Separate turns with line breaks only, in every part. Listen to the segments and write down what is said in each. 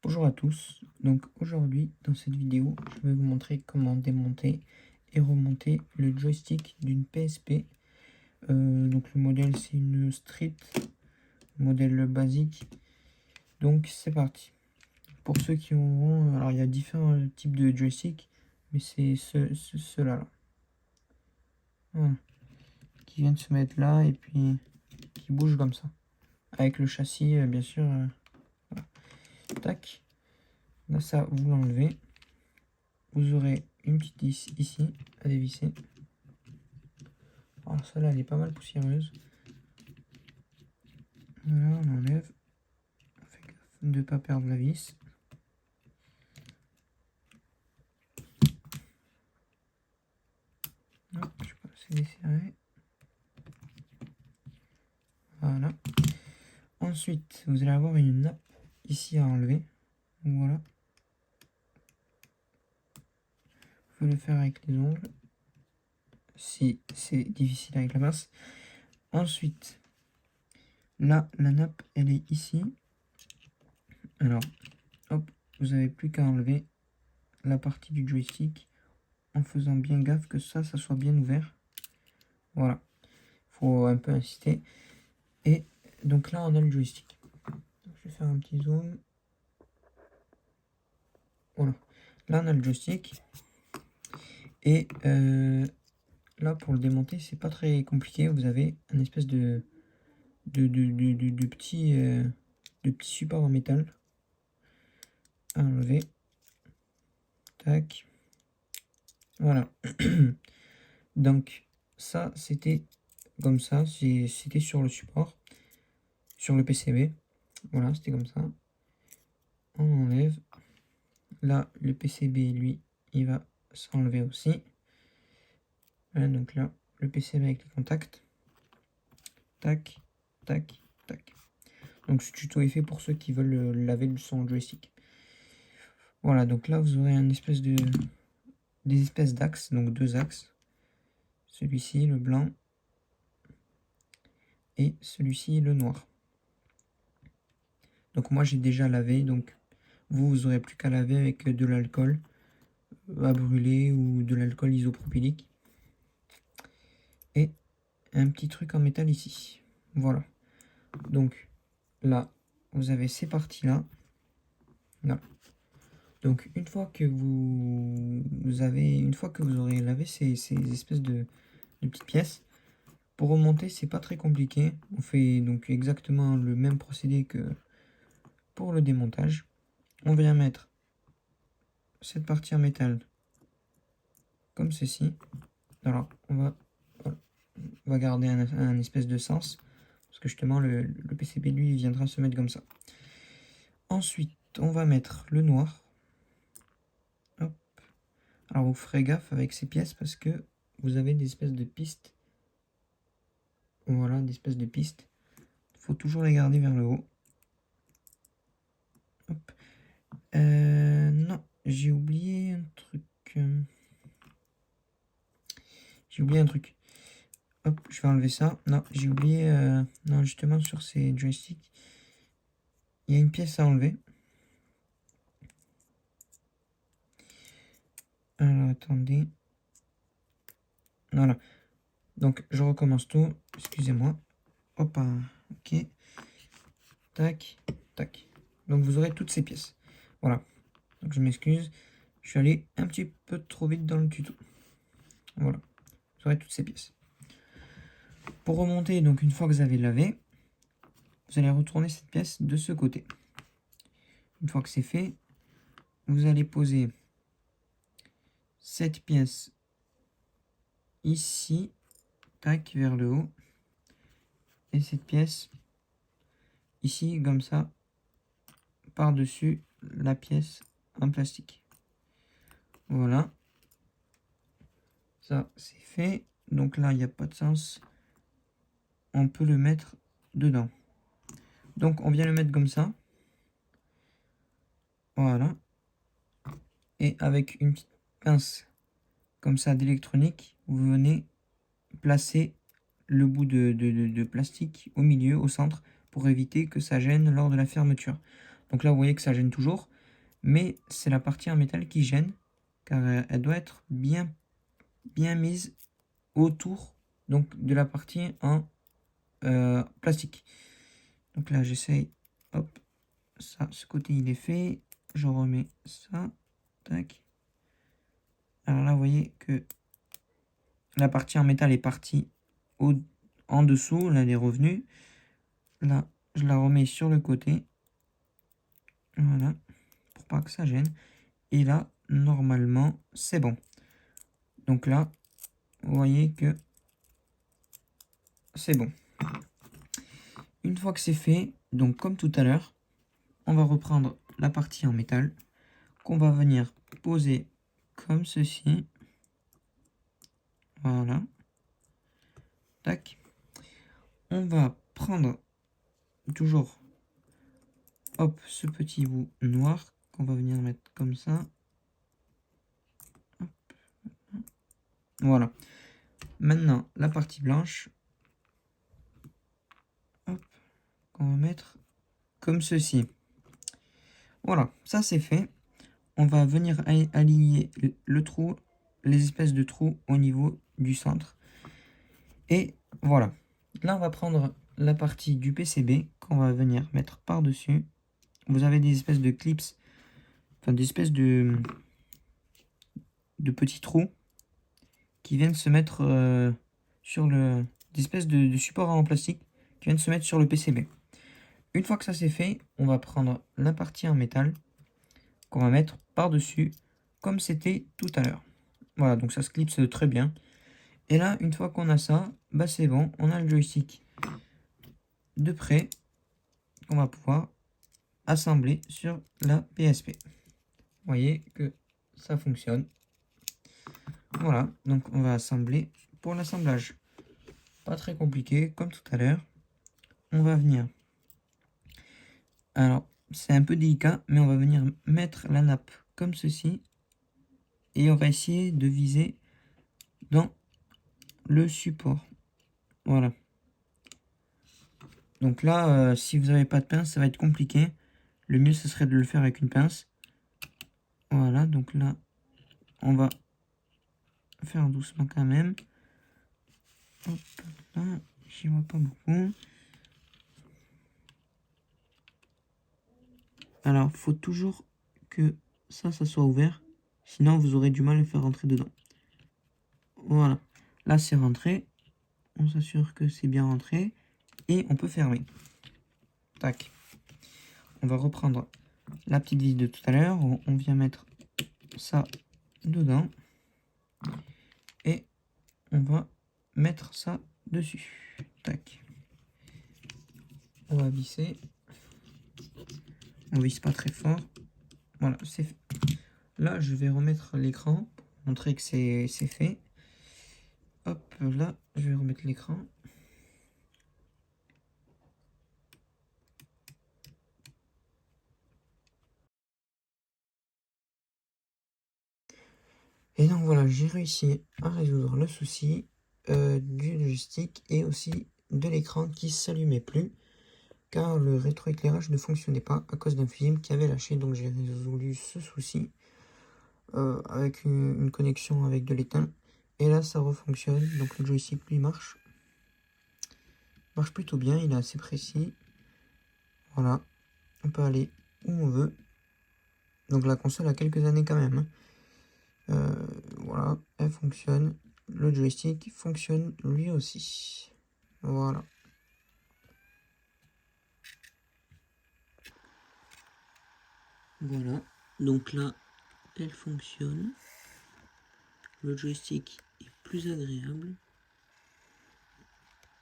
Bonjour à tous, donc aujourd'hui dans cette vidéo je vais vous montrer comment démonter et remonter le joystick d'une PSP. Donc le modèle c'est une Street, modèle basique, donc c'est parti. Pour ceux qui auront, alors il y a différents types de joystick, mais c'est ceux-là là. Voilà. Qui vient de se mettre là et puis qui bouge comme ça, avec le châssis bien sûr. Voilà. Tac, là ça vous l'enlevez. Vous aurez une petite vis ici à dévisser. Alors celle-là, elle est pas mal poussiéreuse. Voilà, on enlève. On fait gaffe de ne pas perdre la vis. Hop, je peux assez desserrer. Voilà. Ensuite, vous allez avoir une nappe ici à enlever. Voilà. Vous pouvez le faire avec les ongles, si c'est difficile avec la pince. Ensuite, là, la nappe, elle est ici. Alors, hop, vous n'avez plus qu'à enlever la partie du joystick en faisant bien gaffe que ça soit bien ouvert. Voilà. Faut un peu insister. Et donc là, on a le joystick. Donc, je vais faire un petit zoom. Voilà. Là, on a le joystick. Et là, pour le démonter, c'est pas très compliqué. Vous avez un espèce de petit support en métal à enlever. Tac. Voilà. Donc, ça, c'était comme ça. C'était sur le support. Sur le PCB. Voilà, c'était comme ça. On enlève. Là, le PCB, lui, il va s'enlever aussi. Voilà, donc là, le PCB avec les contacts. Tac, tac, tac. Donc ce tuto est fait pour ceux qui veulent laver son joystick. Voilà, donc là, vous aurez des espèces d'axes, donc deux axes. Celui-ci, le blanc, et celui-ci, le noir. Donc moi, j'ai déjà lavé, donc vous aurez plus qu'à laver avec de l'alcool à brûler ou de l'alcool isopropylique. Et un petit truc en métal ici. Voilà. Donc là, vous avez ces parties-là. Là. Donc une fois que une fois que vous aurez lavé ces espèces de petites pièces, pour remonter, c'est pas très compliqué. On fait donc exactement le même procédé que pour le démontage. On vient mettre cette partie en métal comme ceci. Alors voilà, on va garder un espèce de sens, parce que justement le PCB lui il viendra se mettre comme ça. Ensuite, on va mettre le noir. Hop. Alors vous ferez gaffe avec ces pièces parce que vous avez des espèces de pistes. Voilà, des espèces de pistes. Il faut toujours les garder vers le haut. Hop. Non, j'ai oublié un truc. J'ai oublié un truc. Hop, je vais enlever ça. Non, j'ai oublié. Non, justement, sur ces joysticks, il y a une pièce à enlever. Alors, attendez. Voilà. Donc, je recommence tout. Excusez-moi. Hop, ok. Tac, tac. Donc, vous aurez toutes ces pièces. Voilà. Donc, je m'excuse. Je suis allé un petit peu trop vite dans le tuto. Voilà. Vous aurez toutes ces pièces. Pour remonter, donc, une fois que vous avez lavé, vous allez retourner cette pièce de ce côté. Une fois que c'est fait, vous allez poser cette pièce ici, tac, vers le haut, et cette pièce ici, comme ça, par-dessus la pièce en plastique. Voilà. Ça, c'est fait. Donc là, il n'y a pas de sens. On peut le mettre dedans. Donc, on vient le mettre comme ça. Voilà. Et avec une petite pince comme ça d'électronique, vous venez placer le bout de plastique au milieu, au centre, pour éviter que ça gêne lors de la fermeture. Donc là, vous voyez que ça gêne toujours. Mais c'est la partie en métal qui gêne, car elle doit être bien mise autour donc, de la partie en plastique. Donc là, j'essaye, hop, ça, ce côté il est fait. Je remets ça, tac. Alors là, vous voyez que la partie en métal est partie en dessous, là, elle est revenue. Là, je la remets sur le côté. Voilà, pour pas que ça gêne. Et là, normalement, c'est bon. Donc là, vous voyez que c'est bon. Une fois que c'est fait, donc comme tout à l'heure, on va reprendre la partie en métal qu'on va venir poser comme ceci. Voilà. Tac. On va prendre toujours, hop, ce petit bout noir qu'on va venir mettre comme ça. Hop. Voilà. Maintenant, la partie blanche, hop, qu'on va mettre comme ceci. Voilà, ça c'est fait. On va venir aligner le trou, les espèces de trous au niveau du centre. Et voilà. Là, on va prendre la partie du PCB qu'on va venir mettre par-dessus. Vous avez des espèces de clips, enfin des espèces de petits trous qui viennent se mettre sur le... des espèces de supports en plastique qui viennent se mettre sur le PCB. Une fois que ça c'est fait, on va prendre la partie en métal qu'on va mettre par-dessus comme c'était tout à l'heure. Voilà, donc ça se clipse très bien. Et là, une fois qu'on a ça, bah c'est bon, on a le joystick de près qu'on va pouvoir assembler sur la PSP. Vous voyez que ça fonctionne. Voilà, donc on va assembler pour l'assemblage. Pas très compliqué, comme tout à l'heure. On va venir... Alors, c'est un peu délicat, mais on va venir mettre la nappe comme ceci. Et on va essayer de viser dans le support. Voilà. Donc là, si vous n'avez pas de pince, ça va être compliqué. Le mieux, ce serait de le faire avec une pince. Voilà, donc là, on va faire doucement quand même. Hop, là, j'y vois pas beaucoup. Alors, faut toujours que ça soit ouvert. Sinon, vous aurez du mal à le faire rentrer dedans. Voilà. Là, c'est rentré. On s'assure que c'est bien rentré. Et on peut fermer. Tac. On va reprendre la petite vis de tout à l'heure. On vient mettre ça dedans. Et on va mettre ça dessus. Tac. On va visser. On visse pas très fort. Voilà, c'est fait. Là, je vais remettre l'écran pour montrer que c'est fait. Hop, là, je vais remettre l'écran. Et donc voilà, j'ai réussi à résoudre le souci du joystick et aussi de l'écran qui ne s'allumait plus car le rétroéclairage ne fonctionnait pas à cause d'un film qui avait lâché. Donc j'ai résolu ce souci avec une connexion avec de l'étain. Et là ça refonctionne, donc le joystick lui marche plutôt bien, il est assez précis. Voilà, on peut aller où on veut. Donc la console a quelques années quand même, hein. Voilà, elle fonctionne. Le joystick fonctionne lui aussi. Voilà. Voilà, donc là, elle fonctionne. Le joystick est plus agréable.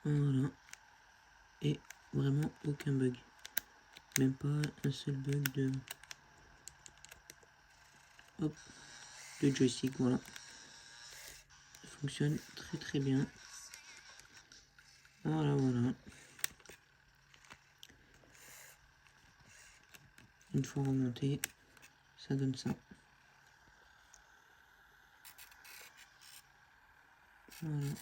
Voilà. Et vraiment aucun bug. Même pas un seul bug de... Hop, de joystick, voilà. Ça fonctionne très très bien. Voilà, voilà. Une fois remonté, ça donne ça. Voilà.